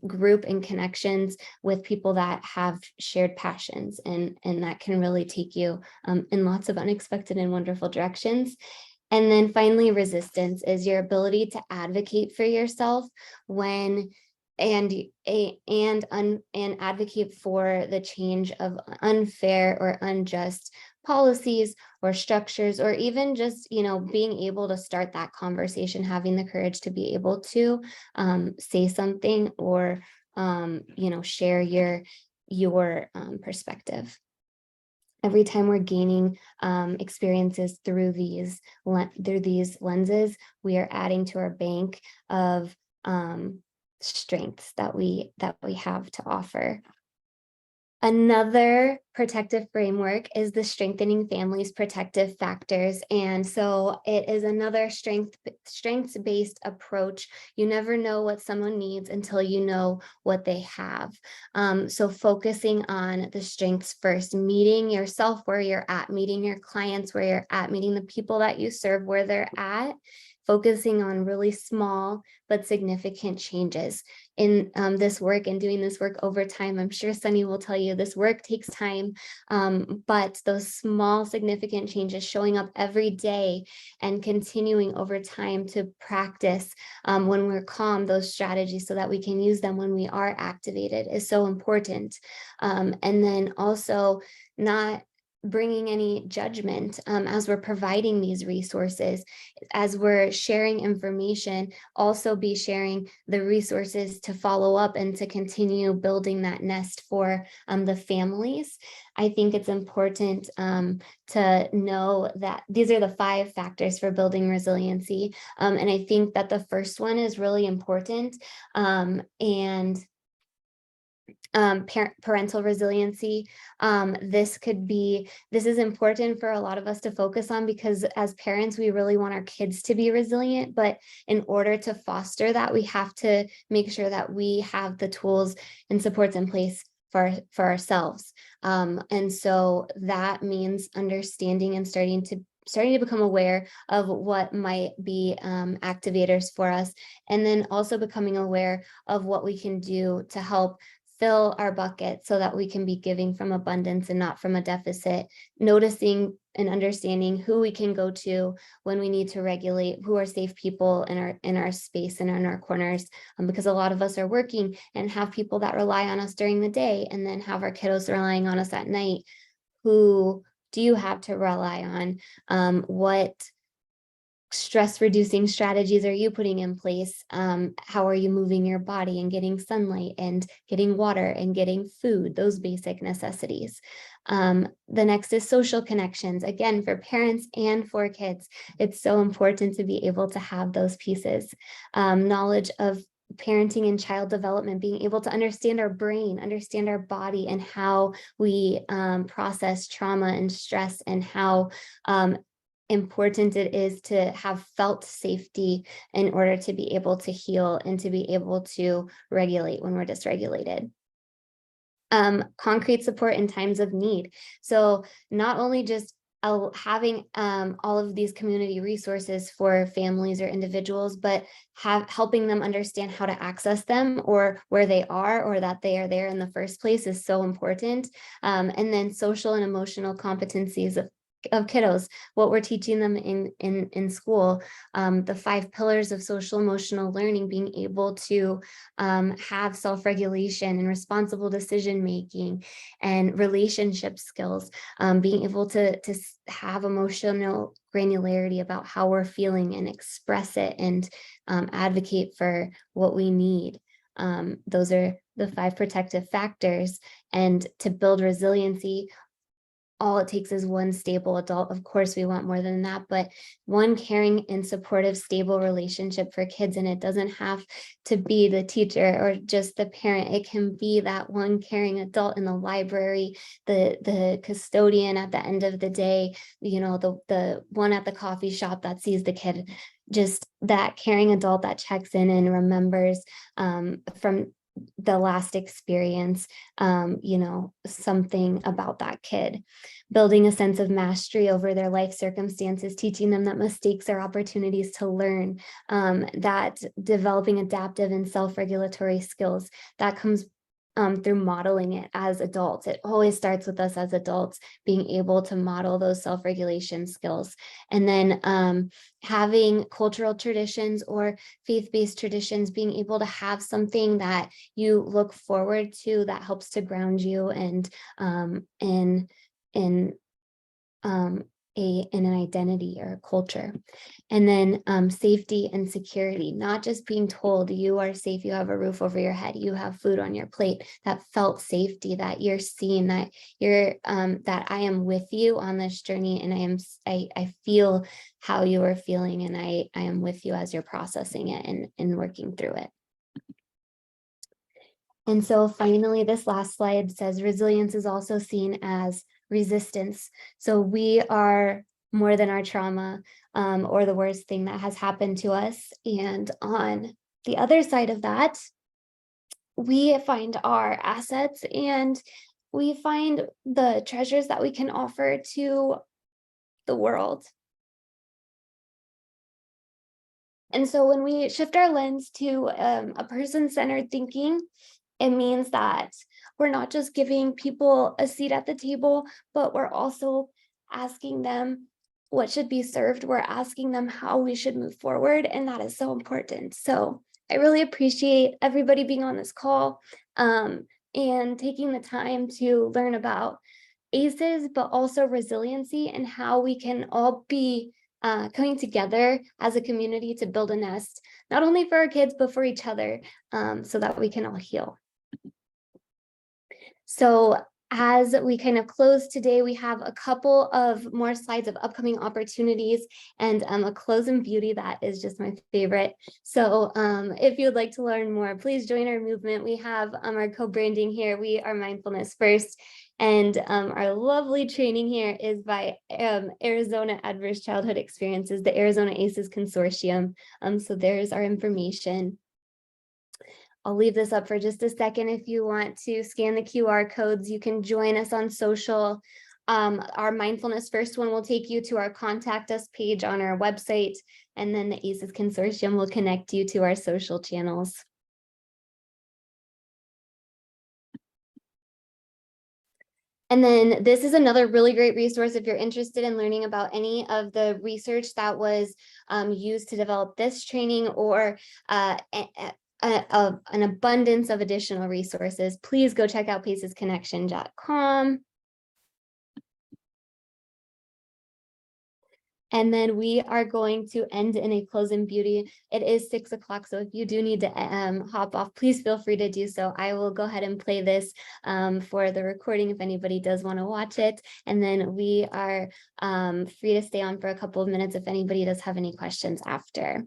group and connections with people that have shared passions, and that can really take you in lots of unexpected and wonderful directions. And then finally, resistance is your ability to advocate for yourself when and advocate for the change of unfair or unjust policies or structures, or even just being able to start that conversation, having the courage to be able to say something or share your perspective. Every time we're gaining experiences through these lenses, we are adding to our bank of strengths that we have to offer. Another protective framework is the Strengthening Families Protective Factors. And so it is another strengths-based approach. You never know what someone needs until you know what they have. So focusing on the strengths first, meeting yourself where you're at, meeting your clients where you're at, meeting the people that you serve where they're at, focusing on really small but significant changes in this work and doing this work over time. I'm sure Sunny will tell you this work takes time, but those small significant changes showing up every day and continuing over time to practice when we're calm those strategies so that we can use them when we are activated is so important. And then also not bringing any judgment as we're providing these resources, as we're sharing information, also be sharing the resources to follow up and to continue building that nest for the families. I think it's important to know that these are the 5 factors for building resiliency. And I think that the first one is really important. Parental resiliency. This is important for a lot of us to focus on, because as parents, we really want our kids to be resilient, but in order to foster that, we have to make sure that we have the tools and supports in place for ourselves. And so that means understanding and starting to become aware of what might be activators for us, and then also becoming aware of what we can do to help fill our bucket so that we can be giving from abundance and not from a deficit, noticing and understanding who we can go to when we need to regulate, who are safe people in our space and in our corners, because a lot of us are working and have people that rely on us during the day and then have our kiddos relying on us at night. Who do you have to rely on? What stress reducing strategies are you putting in place? How are you moving your body and getting sunlight and getting water and getting food, those basic necessities? The next is social connections. Again, for parents and for kids, it's so important to be able to have those pieces. Knowledge of parenting and child development, being able to understand our brain, understand our body, and how we process trauma and stress, and how important it is to have felt safety in order to be able to heal and to be able to regulate when we're dysregulated. concrete support in times of need. So not only just having all of these community resources for families or individuals, but helping them understand how to access them or where they are or that they are there in the first place is so important. And then social and emotional competencies of kiddos, what we're teaching them in school, the 5 pillars of social emotional learning, being able to have self-regulation and responsible decision making and relationship skills, being able to have emotional granularity about how we're feeling and express it and advocate for what we need. Those are the 5 protective factors. And to build resiliency, all it takes is one stable adult. Of course, we want more than that, but one caring and supportive, stable relationship for kids. And it doesn't have to be the teacher or just the parent. It can be that one caring adult in the library, the custodian at the end of the day, you know, the one at the coffee shop that sees the kid, just that caring adult that checks in and remembers from the last experience, you know, something about that kid. Building a sense of mastery over their life circumstances, teaching them that mistakes are opportunities to learn, that developing adaptive and self-regulatory skills, that comes through modeling it as adults. It always starts with us as adults being able to model those self-regulation skills. And then having cultural traditions or faith-based traditions, being able to have something that you look forward to that helps to ground you and in an identity or a culture. And then safety and security, not just being told you are safe, you have a roof over your head, you have food on your plate, that felt safety, that you're seen, that you're that I am with you on this journey, and I feel how you are feeling, and I am with you as you're processing it and working through it. And so finally, this last slide says resilience is also seen as resistance. So we are more than our trauma or the worst thing that has happened to us. And on the other side of that, we find our assets and we find the treasures that we can offer to the world. And so when we shift our lens to a person-centered thinking, it means that we're not just giving people a seat at the table, but we're also asking them what should be served. We're asking them how we should move forward, and that is so important. So I really appreciate everybody being on this call and taking the time to learn about ACEs, but also resiliency and how we can all be coming together as a community to build a nest, not only for our kids, but for each other, so that we can all heal. So as we kind of close today, we have a couple of more slides of upcoming opportunities and a close in beauty that is just my favorite. So if you'd like to learn more, please join our movement. We have our co-branding here. We are Mindfulness First. And our lovely training here is by Arizona Adverse Childhood Experiences, the Arizona ACEs Consortium. So there's our information. I'll leave this up for just a second. If you want to scan the QR codes, you can join us on social. Our Mindfulness First one will take you to our contact us page on our website, and then the ACEs Consortium will connect you to our social channels. And then this is another really great resource if you're interested in learning about any of the research that was used to develop this training, or an abundance of additional resources. Please go check out pacesconnection.com. And then we are going to end in a close in beauty. It is 6 o'clock, so if you do need to hop off, please feel free to do so. I will go ahead and play this for the recording if anybody does want to watch it. And then we are free to stay on for a couple of minutes if anybody does have any questions after.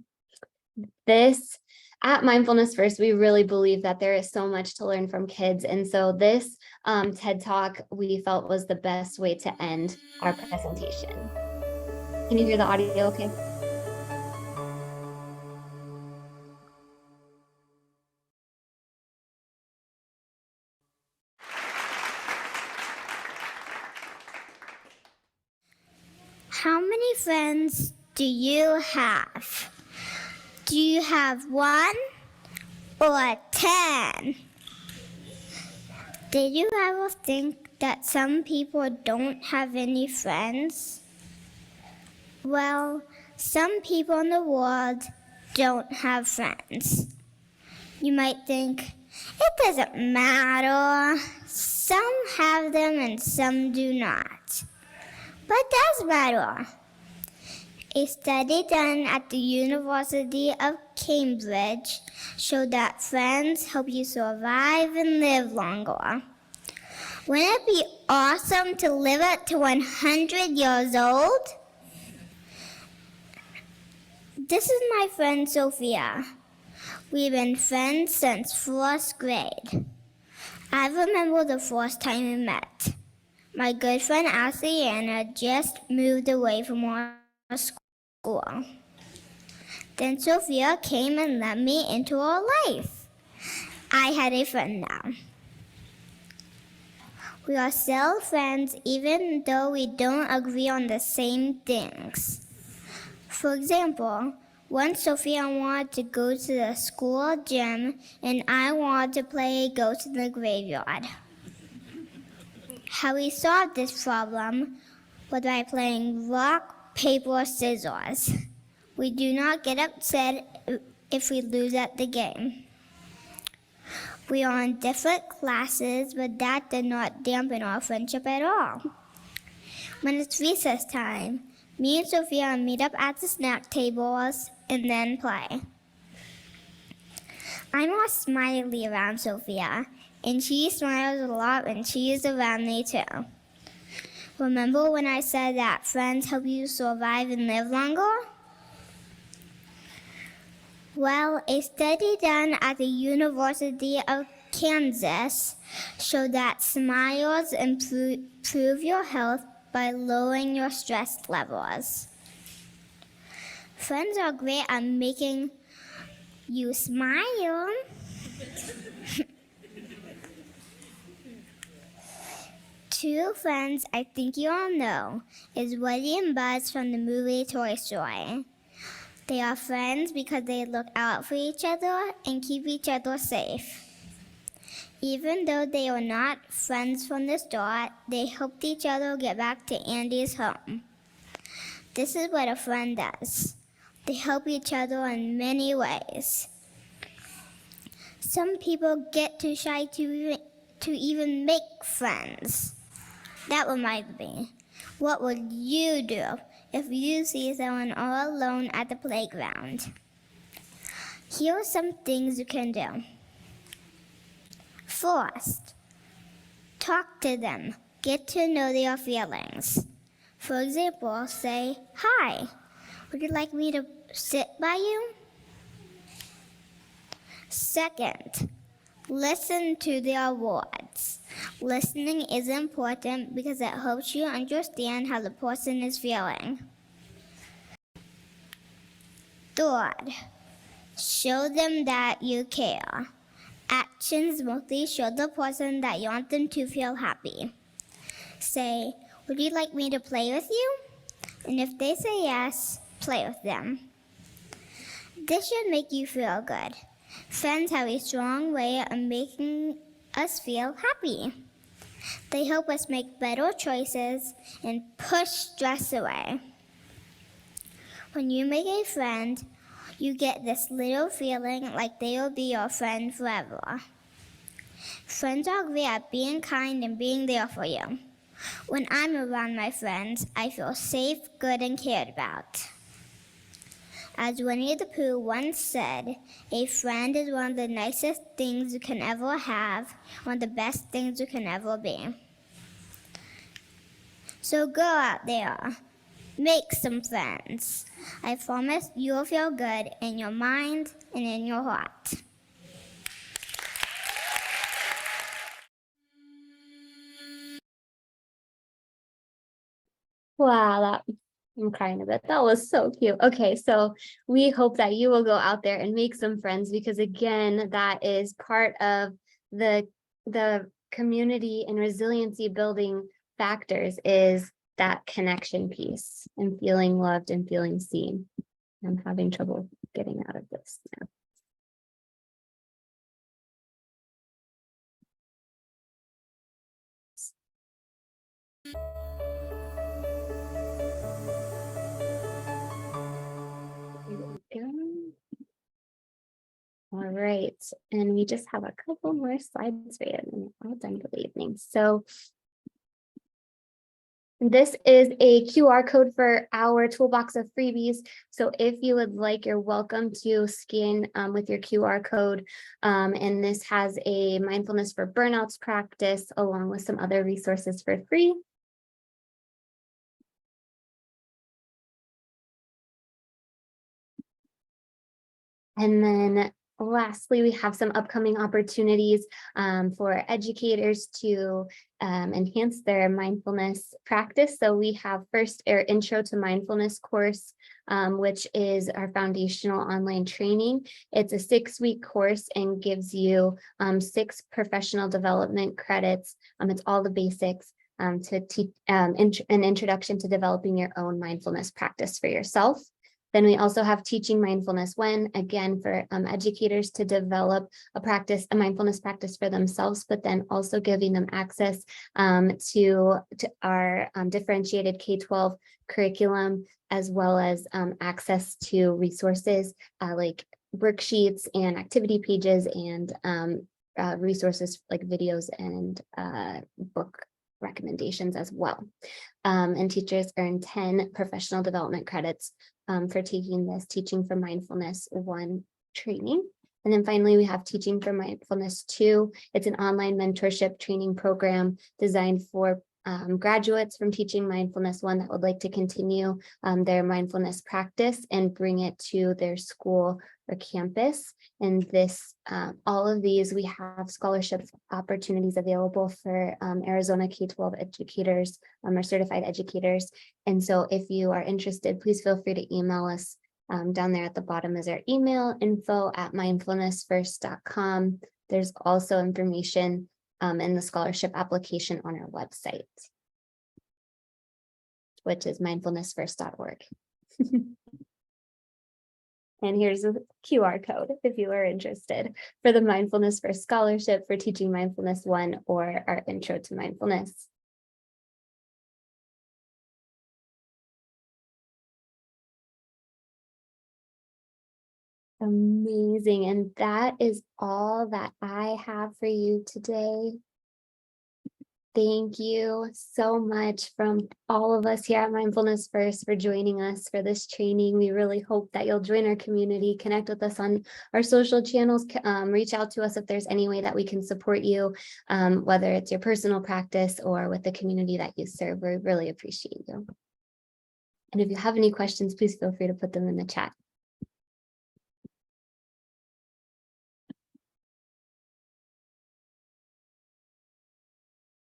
This, at Mindfulness First, we really believe that there is so much to learn from kids. And so this TED Talk we felt was the best way to end our presentation. Can you hear the audio okay? How many friends do you have? Do you have 1 or 10? Did you ever think that some people don't have any friends? Well, some people in the world don't have friends. You might think, it doesn't matter. Some have them and some do not. But it does matter. A study done at the University of Cambridge showed that friends help you survive and live longer. Wouldn't it be awesome to live up to 100 years old? This is my friend Sophia. We've been friends since 4th grade. I remember the first time we met. My good friend Ashley just moved away from our school. Then Sophia came and let me into her life. I had a friend now. We are still friends even though we don't agree on the same things. For example, once Sophia wanted to go to the school gym and I wanted to play Ghost in the Graveyard. How we solved this problem was by playing rock, paper, scissors. We do not get upset if we lose at the game. We are in different classes, but that did not dampen our friendship at all. When it's recess time, me and Sophia meet up at the snack tables and then play. I'm more smiley around Sophia, and she smiles a lot when she is around me too. Remember when I said that friends help you survive and live longer? Well, a study done at the University of Kansas showed that smiles improve your health by lowering your stress levels. Friends are great at making you smile. Two friends I think you all know is Woody and Buzz from the movie Toy Story. They are friends because they look out for each other and keep each other safe. Even though they are not friends from the start, they helped each other get back to Andy's home. This is what a friend does. They help each other in many ways. Some people get too shy to even make friends. That reminds me. What would you do if you see someone all alone at the playground? Here are some things you can do. First, talk to them. Get to know their feelings. For example, say, "Hi, would you like me to sit by you?" Second, listen to their words. Listening is important because it helps you understand how the person is feeling. Third, show them that you care. Actions mostly show the person that you want them to feel happy. Say, "Would you like me to play with you?" And if they say yes, play with them. This should make you feel good. Friends have a strong way of making us feel happy. They help us make better choices and push stress away. When you make a friend, you get this little feeling like they will be your friend forever. Friends are great at being kind and being there for you. When I'm around my friends, I feel safe, good, and cared about. As Winnie the Pooh once said, a friend is one of the nicest things you can ever have, one of the best things you can ever be. So go out there, make some friends. I promise you'll feel good in your mind and in your heart. Wow, I'm crying a bit. That was so cute. Okay, so we hope that you will go out there and make some friends, because again, that is part of the community and resiliency building factors, is that connection piece and feeling loved and feeling seen. I'm having trouble getting out of this now. Here we go. All right, and we just have a couple more slides for you, and we're all done for the evening. So this is a QR code for our toolbox of freebies. So if you would like, you're welcome to scan with your QR code. And this has a mindfulness for burnouts practice along with some other resources for free. And then lastly, we have some upcoming opportunities for educators to enhance their mindfulness practice. So we have first our Intro to Mindfulness course, which is our foundational online training. It's a 6-week course and gives you 6 professional development credits. It's all the basics to teach an introduction to developing your own mindfulness practice for yourself. Then we also have Teaching Mindfulness When, again, for educators to develop a mindfulness practice for themselves, but then also giving them access to our differentiated K-12 curriculum, as well as access to resources like worksheets and activity pages and resources like videos and book recommendations as well. And teachers earn 10 professional development credits for taking this Teaching for Mindfulness 1 training. And then finally, we have Teaching for Mindfulness 2. It's an online mentorship training program designed for graduates from Teaching Mindfulness 1 that would like to continue their mindfulness practice and bring it to their school or campus. And this, all of these, we have scholarship opportunities available for Arizona K-12 educators or certified educators. And so if you are interested, please feel free to email us. Down there at the bottom is our email, info@mindfulnessfirst.com. There's also information in the scholarship application on our website, which is mindfulnessfirst.org. And here's a QR code if you are interested for the Mindfulness First Scholarship for Teaching Mindfulness 1 or our Intro to Mindfulness. Amazing. And that is all that I have for you today. Thank you so much from all of us here at Mindfulness First for joining us for this training. We really hope that you'll join our community, connect with us on our social channels, reach out to us if there's any way that we can support you, whether it's your personal practice or with the community that you serve. We really appreciate you. And if you have any questions, please feel free to put them in the chat.